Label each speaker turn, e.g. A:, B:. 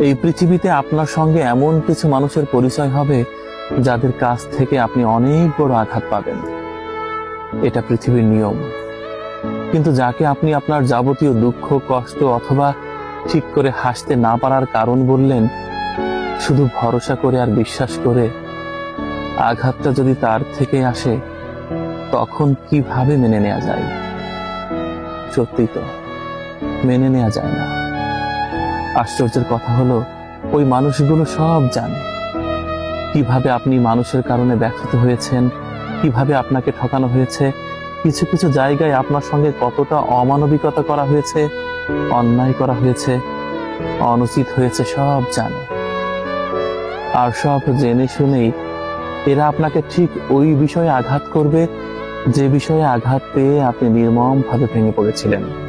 A: এই পৃথিবীতে আপনার সঙ্গে এমন কিছু মানুষের পরিচয় হবে যাদের কাছ থেকে আপনি অনেক বড় আঘাত পাবেন। এটা পৃথিবীর নিয়ম। কিন্তু যাকে আপনি আপনার যাবতীয় দুঃখ, কষ্ট অথবা ঠিক করে হাসতে না পারার কারণ বললেন, শুধু ভরসা করে আর বিশ্বাস করে, আঘাতটা যদি তার থেকে আসে তখন কিভাবে মেনে নেওয়া যায়? সত্যি তো মেনে নেওয়া যায় না। আশ্চর্যের কথা হলো, ওই মানুষগুলো সব জানে কিভাবে আপনি মানুষের কারণে ব্যথিত হয়েছেন, কিভাবে আপনাকে ঠকানো হয়েছে, কিছু কিছু জায়গায় আপনার সঙ্গে কতটা অমানবিকতা করা হয়েছে, অন্যায় করা হয়েছে, অনুচিত হয়েছে, সব জানে। আর সব জেনে শুনেই এরা আপনাকে ঠিক ওই বিষয়ে আঘাত করবে যে বিষয়ে আঘাত পেয়ে আপনি নির্মমভাবে ভেঙে পড়েছিলেন।